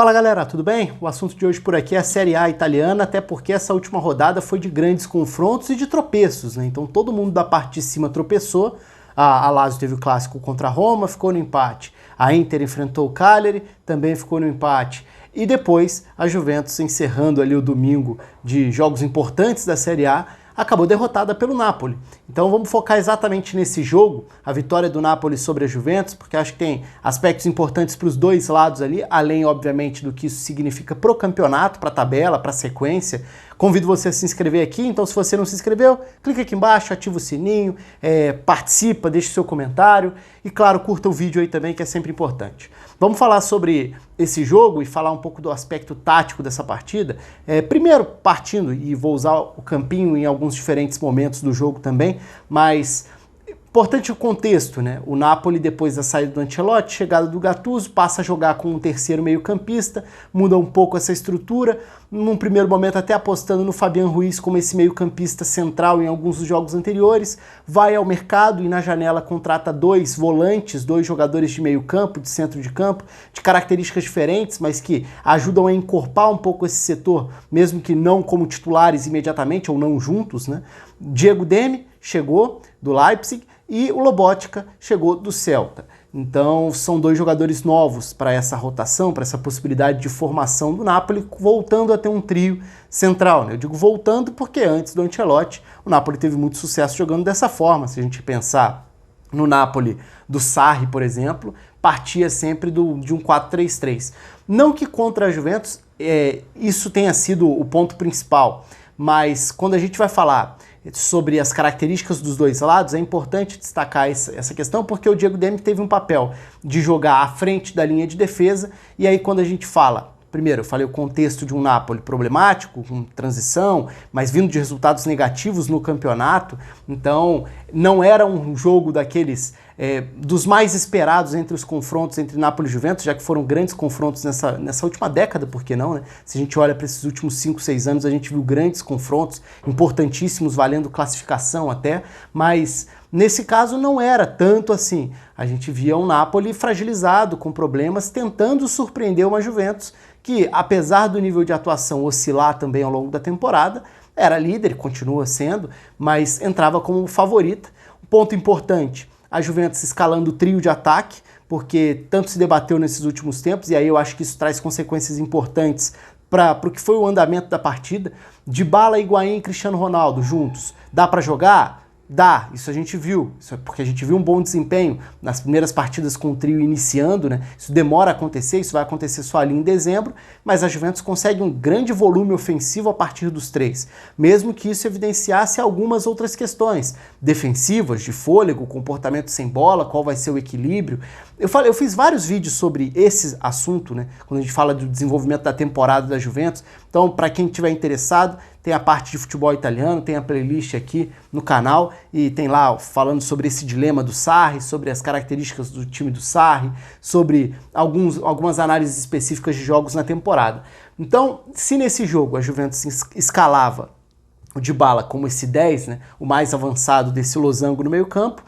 Fala galera, tudo bem? O assunto de hoje por aqui é a Série A italiana, até porque essa última rodada foi de grandes confrontos e de tropeços, né? Então todo mundo da parte de cima tropeçou. A Lazio teve o clássico contra a Roma, ficou no empate. A Inter enfrentou o Cagliari, também ficou no empate. E depois a Juventus, encerrando ali o domingo de jogos importantes da Série A, acabou derrotada pelo Napoli. Então vamos focar exatamente nesse jogo, a vitória do Napoli sobre a Juventus, porque acho que tem aspectos importantes para os dois lados ali, além, obviamente, do que isso significa para o campeonato, para a tabela, para a sequência. Convido você a se inscrever aqui, então se você não se inscreveu, clica aqui embaixo, ativa o sininho, participa, deixe seu comentário e, claro, curta o vídeo aí também, que é sempre importante. Vamos falar sobre esse jogo e falar um pouco do aspecto tático dessa partida. Primeiro, partindo, e vou usar o campinho em alguns diferentes momentos do jogo também, mas importante o contexto, né? O Napoli, depois da saída do Ancelotti, chegada do Gattuso, passa a jogar com um terceiro meio-campista, muda um pouco essa estrutura, num primeiro momento até apostando no Fabian Ruiz como esse meio-campista central em alguns dos jogos anteriores, vai ao mercado e na janela contrata dois volantes, dois jogadores de meio-campo, de centro de campo, de características diferentes, mas que ajudam a encorpar um pouco esse setor, mesmo que não como titulares imediatamente ou não juntos, né? Diego Demme chegou do Leipzig e o Lobotka chegou do Celta. Então são dois jogadores novos para essa rotação, para essa possibilidade de formação do Napoli, voltando a ter um trio central, né? Eu digo voltando porque antes do Ancelotti o Napoli teve muito sucesso jogando dessa forma. Se a gente pensar no Napoli do Sarri, por exemplo, partia sempre de um 4-3-3. Não que contra a Juventus isso tenha sido o ponto principal, mas quando a gente vai falar sobre as características dos dois lados, é importante destacar essa questão, porque o Diego Demme teve um papel de jogar à frente da linha de defesa, e aí quando a gente fala, primeiro eu falei o contexto de um Napoli problemático, com transição, mas vindo de resultados negativos no campeonato, então não era um jogo daqueles dos mais esperados entre os confrontos entre Napoli e Juventus, já que foram grandes confrontos nessa última década, por que não, né? Se a gente olha para esses últimos 5, 6 anos, a gente viu grandes confrontos, importantíssimos, valendo classificação até, mas nesse caso não era tanto assim. A gente via um Napoli fragilizado, com problemas, tentando surpreender uma Juventus, que apesar do nível de atuação oscilar também ao longo da temporada, era líder, continua sendo, mas entrava como favorita. Um ponto importante, a Juventus escalando o trio de ataque, porque tanto se debateu nesses últimos tempos, e aí eu acho que isso traz consequências importantes para o que foi o andamento da partida. Dybala, Higuaín e Cristiano Ronaldo juntos, dá para jogar? Dá, isso a gente viu, isso é porque a gente viu um bom desempenho nas primeiras partidas com o trio iniciando, né? Isso demora a acontecer, isso vai acontecer só ali em dezembro, mas a Juventus consegue um grande volume ofensivo a partir dos três, mesmo que isso evidenciasse algumas outras questões defensivas, de fôlego, comportamento sem bola, qual vai ser o equilíbrio. Eu fiz vários vídeos sobre esse assunto, né? Quando a gente fala do desenvolvimento da temporada da Juventus, então para quem estiver interessado, tem a parte de futebol italiano, tem a playlist aqui no canal e tem lá falando sobre esse dilema do Sarri, sobre as características do time do Sarri, sobre algumas análises específicas de jogos na temporada. Então, se nesse jogo a Juventus escalava o Dybala como esse 10, né, o mais avançado desse losango no meio-campo,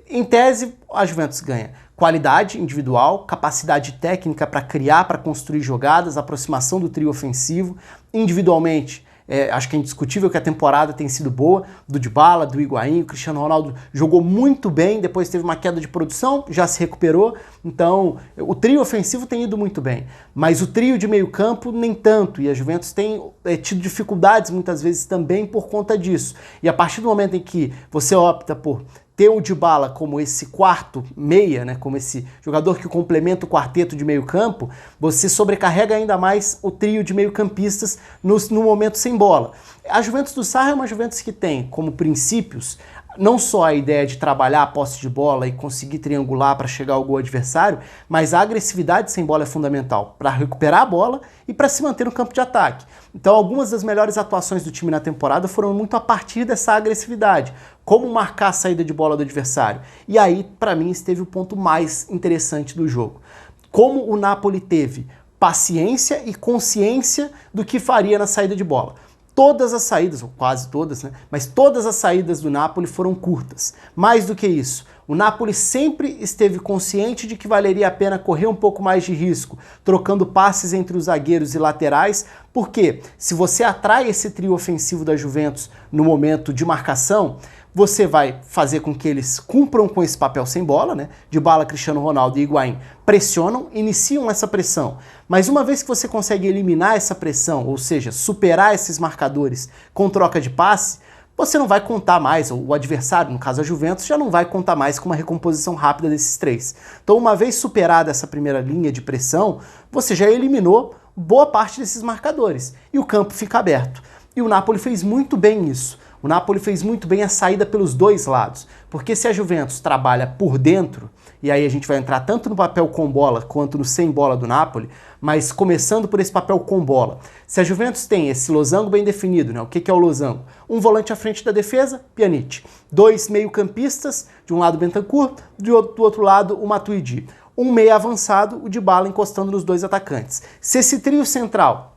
em tese a Juventus ganha qualidade individual, capacidade técnica para criar, para construir jogadas, aproximação do trio ofensivo, individualmente. Acho que é indiscutível que a temporada tem sido boa, do Dybala, do Higuaín, o Cristiano Ronaldo jogou muito bem, depois teve uma queda de produção, já se recuperou, então o trio ofensivo tem ido muito bem, mas o trio de meio campo nem tanto, e a Juventus tem tido dificuldades muitas vezes também por conta disso, e a partir do momento em que você opta por ter o Dybala como esse quarto meia, né, como esse jogador que complementa o quarteto de meio campo, você sobrecarrega ainda mais o trio de meio-campistas no momento sem bola. A Juventus do Sarri é uma Juventus que tem como princípios não só a ideia de trabalhar a posse de bola e conseguir triangular para chegar ao gol adversário, mas a agressividade sem bola é fundamental para recuperar a bola e para se manter no campo de ataque. Então algumas das melhores atuações do time na temporada foram muito a partir dessa agressividade, como marcar a saída de bola do adversário. E aí, para mim, esteve o ponto mais interessante do jogo. Como o Napoli teve paciência e consciência do que faria na saída de bola. Todas as saídas, ou quase todas, né? Mas todas as saídas do Napoli foram curtas. Mais do que isso, O Napoli sempre esteve consciente de que valeria a pena correr um pouco mais de risco, trocando passes entre os zagueiros e laterais, porque se você atrai esse trio ofensivo da Juventus no momento de marcação, você vai fazer com que eles cumpram com esse papel sem bola, né? Dybala, Cristiano Ronaldo e Higuaín pressionam, iniciam essa pressão. Mas uma vez que você consegue eliminar essa pressão, ou seja, superar esses marcadores com troca de passe, você não vai contar mais, ou o adversário, no caso a Juventus, já não vai contar mais com uma recomposição rápida desses três. Então, uma vez superada essa primeira linha de pressão, você já eliminou boa parte desses marcadores e o campo fica aberto. E o Napoli fez muito bem isso. O Napoli fez muito bem a saída pelos dois lados, porque se a Juventus trabalha por dentro, e aí a gente vai entrar tanto no papel com bola quanto no sem bola do Napoli, mas começando por esse papel com bola. Se a Juventus tem esse losango bem definido, né? O que é o losango? Um volante à frente da defesa, Pjanic. Dois meio-campistas, de um lado Bentancur, do outro lado o Matuidi. Um meio avançado, o Dybala encostando nos dois atacantes. Se esse trio central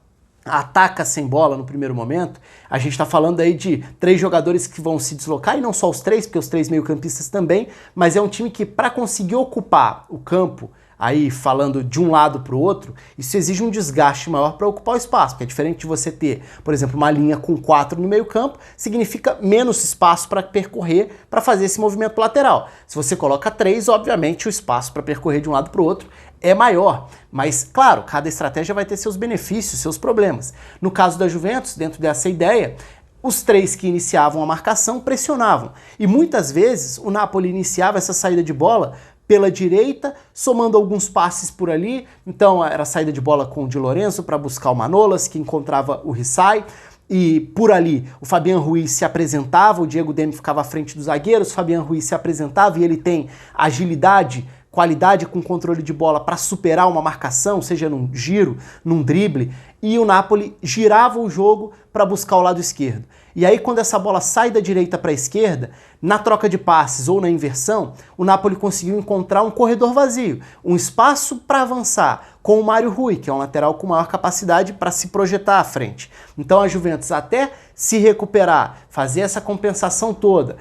ataca sem bola no primeiro momento, a gente está falando aí de 3 jogadores que vão se deslocar, e não só os 3, porque os 3 meio-campistas também, mas é um time que, para conseguir ocupar o campo, aí falando de um lado para o outro, isso exige um desgaste maior para ocupar o espaço, porque é diferente de você ter, por exemplo, uma linha com 4 no meio campo, significa menos espaço para percorrer para fazer esse movimento lateral. Se você coloca 3, obviamente o espaço para percorrer de um lado para o outro é maior, mas claro, cada estratégia vai ter seus benefícios, seus problemas. No caso da Juventus, dentro dessa ideia, os 3 que iniciavam a marcação pressionavam, e muitas vezes o Napoli iniciava essa saída de bola pela direita, somando alguns passes por ali. Então era a saída de bola com o Di Lorenzo para buscar o Manolas, que encontrava o Rissai, e por ali o Fabian Ruiz se apresentava, o Diego Demme ficava à frente dos zagueiros, o Fabian Ruiz se apresentava e ele tem agilidade, qualidade com controle de bola para superar uma marcação, seja num giro, num drible, e o Napoli girava o jogo para buscar o lado esquerdo. E aí quando essa bola sai da direita para a esquerda, na troca de passes ou na inversão, o Napoli conseguiu encontrar um corredor vazio, um espaço para avançar, com o Mário Rui, que é um lateral com maior capacidade para se projetar à frente. Então a Juventus, até se recuperar, fazer essa compensação toda,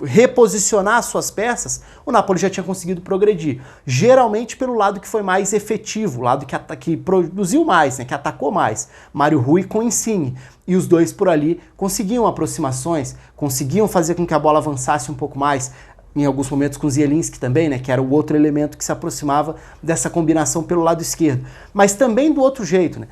reposicionar as suas peças, o Napoli já tinha conseguido progredir. Geralmente pelo lado que foi mais efetivo, o lado que produziu mais, né, que atacou mais. Mário Rui com Insigne. E os dois por ali conseguiam aproximações, conseguiam fazer com que a bola avançasse um pouco mais, em alguns momentos com Zielinski também, né, que era o outro elemento que se aproximava dessa combinação pelo lado esquerdo. Mas também do outro jeito, né?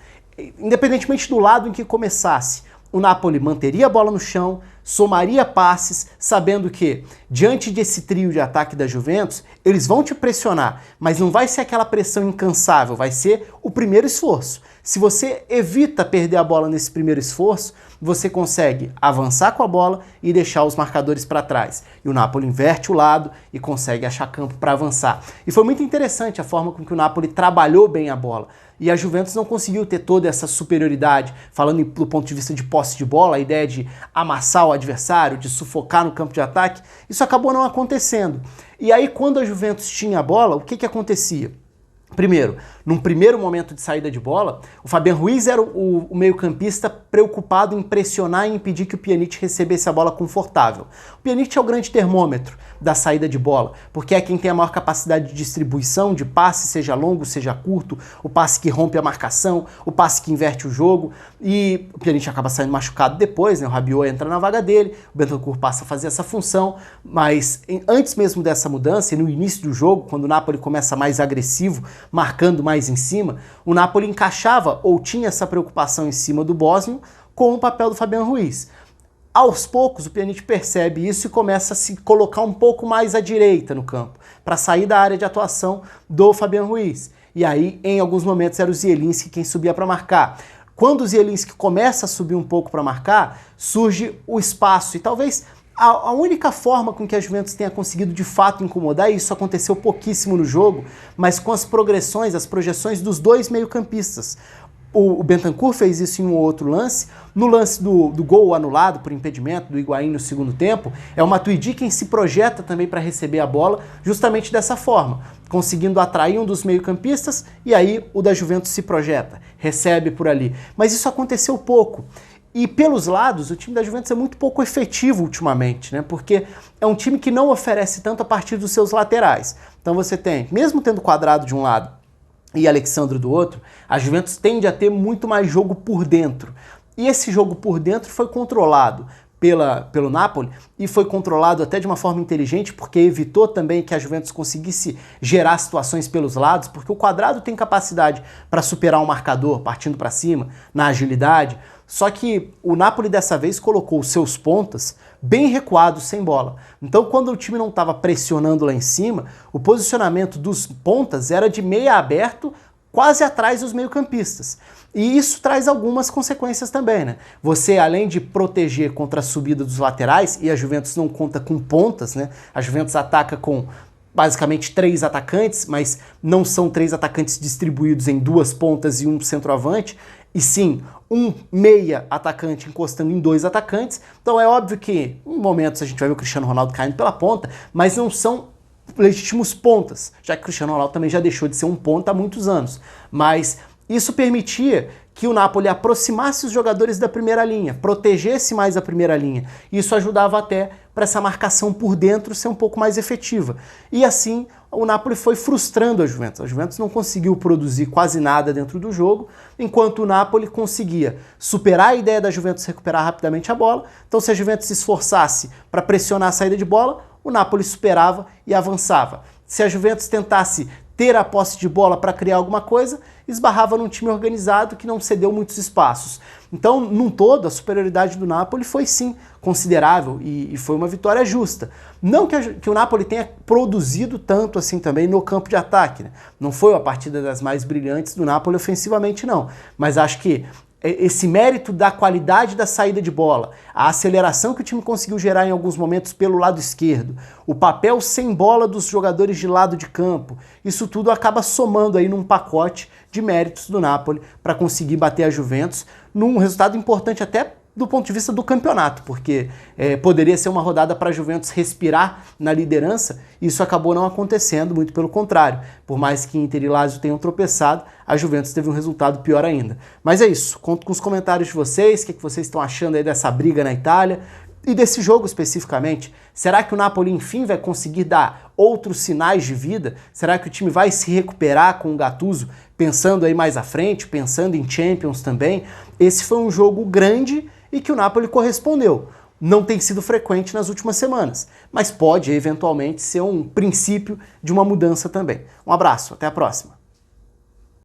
Independentemente do lado em que começasse, o Napoli manteria a bola no chão, somaria passes, sabendo que, diante desse trio de ataque da Juventus, eles vão te pressionar, mas não vai ser aquela pressão incansável, vai ser o primeiro esforço. Se você evita perder a bola nesse primeiro esforço, você consegue avançar com a bola e deixar os marcadores para trás. E o Napoli inverte o lado e consegue achar campo para avançar. E foi muito interessante a forma com que o Napoli trabalhou bem a bola. E a Juventus não conseguiu ter toda essa superioridade, falando do ponto de vista de posse de bola, a ideia de amassar o adversário, de sufocar no campo de ataque, isso acabou não acontecendo. E aí, quando a Juventus tinha a bola, o que acontecia? Primeiro, num primeiro momento de saída de bola, o Fabian Ruiz era o meio-campista preocupado em pressionar e impedir que o Pjanic recebesse a bola confortável. O Pjanic é o grande termômetro da saída de bola, porque é quem tem a maior capacidade de distribuição, de passe, seja longo, seja curto, o passe que rompe a marcação, o passe que inverte o jogo, e o Pjanic acaba saindo machucado depois, né? O Rabiot entra na vaga dele, o Bentancur passa a fazer essa função, mas antes mesmo dessa mudança, e no início do jogo, quando o Napoli começa mais agressivo, marcando mais em cima, o Napoli encaixava ou tinha essa preocupação em cima do bósnio com o papel do Fabian Ruiz. Aos poucos, o Pjanic percebe isso e começa a se colocar um pouco mais à direita no campo, para sair da área de atuação do Fabian Ruiz. E aí, em alguns momentos, era o Zielinski quem subia para marcar. Quando o Zielinski começa a subir um pouco para marcar, surge o espaço, e talvez a única forma com que a Juventus tenha conseguido de fato incomodar, e isso aconteceu pouquíssimo no jogo, mas com as progressões, as projeções dos dois meio-campistas. O Bentancur fez isso em um outro lance. No lance do gol anulado por impedimento do Higuaín no segundo tempo, é o Matuidi quem se projeta também para receber a bola, justamente dessa forma, conseguindo atrair um dos meio-campistas, e aí o da Juventus se projeta, recebe por ali. Mas isso aconteceu pouco. E pelos lados, o time da Juventus é muito pouco efetivo ultimamente, né? Porque é um time que não oferece tanto a partir dos seus laterais. Então você tem, mesmo tendo Quadrado de um lado e Alexandre do outro, a Juventus tende a ter muito mais jogo por dentro. E esse jogo por dentro foi controlado pelo Napoli e foi controlado até de uma forma inteligente, porque evitou também que a Juventus conseguisse gerar situações pelos lados, porque o Quadrado tem capacidade para superar um marcador partindo para cima, na agilidade. Só que o Napoli dessa vez colocou os seus pontas bem recuados, sem bola. Então, quando o time não estava pressionando lá em cima, o posicionamento dos pontas era de meia aberto, quase atrás dos meio-campistas. E isso traz algumas consequências também, né? Você, além de proteger contra a subida dos laterais, e a Juventus não conta com pontas, né? A Juventus ataca com basicamente 3 atacantes, mas não são 3 atacantes distribuídos em 2 pontas e um centroavante, e sim um meia atacante encostando em 2 atacantes. Então é óbvio que em momentos a gente vai ver o Cristiano Ronaldo caindo pela ponta, mas não são legítimos pontas, já que o Cristiano Ronaldo também já deixou de ser um ponta há muitos anos. Mas isso permitia que o Napoli aproximasse os jogadores da primeira linha, protegesse mais a primeira linha. Isso ajudava até para essa marcação por dentro ser um pouco mais efetiva. E assim, o Napoli foi frustrando a Juventus. A Juventus não conseguiu produzir quase nada dentro do jogo, enquanto o Napoli conseguia superar a ideia da Juventus recuperar rapidamente a bola. Então, se a Juventus se esforçasse para pressionar a saída de bola, o Napoli superava e avançava. Se a Juventus tentasse ter a posse de bola para criar alguma coisa, esbarrava num time organizado que não cedeu muitos espaços. Então, num todo, a superioridade do Napoli foi sim considerável e foi uma vitória justa. Não que o Napoli tenha produzido tanto assim também no campo de ataque, né? Não foi uma partida das mais brilhantes do Napoli ofensivamente, não. Mas acho que esse mérito da qualidade da saída de bola, a aceleração que o time conseguiu gerar em alguns momentos pelo lado esquerdo, o papel sem bola dos jogadores de lado de campo, isso tudo acaba somando aí num pacote de méritos do Napoli para conseguir bater a Juventus num resultado importante até do ponto de vista do campeonato, porque poderia ser uma rodada para a Juventus respirar na liderança, e isso acabou não acontecendo, muito pelo contrário. Por mais que Inter e Lazio tenham tropeçado, a Juventus teve um resultado pior ainda. Mas é isso, conto com os comentários de vocês, o que vocês estão achando aí dessa briga na Itália, e desse jogo especificamente. Será que o Napoli, enfim, vai conseguir dar outros sinais de vida? Será que o time vai se recuperar com o Gattuso, pensando aí mais à frente, pensando em Champions também? Esse foi um jogo grande e que o Napoli correspondeu. Não tem sido frequente nas últimas semanas, mas pode eventualmente ser um princípio de uma mudança também. Um abraço, até a próxima.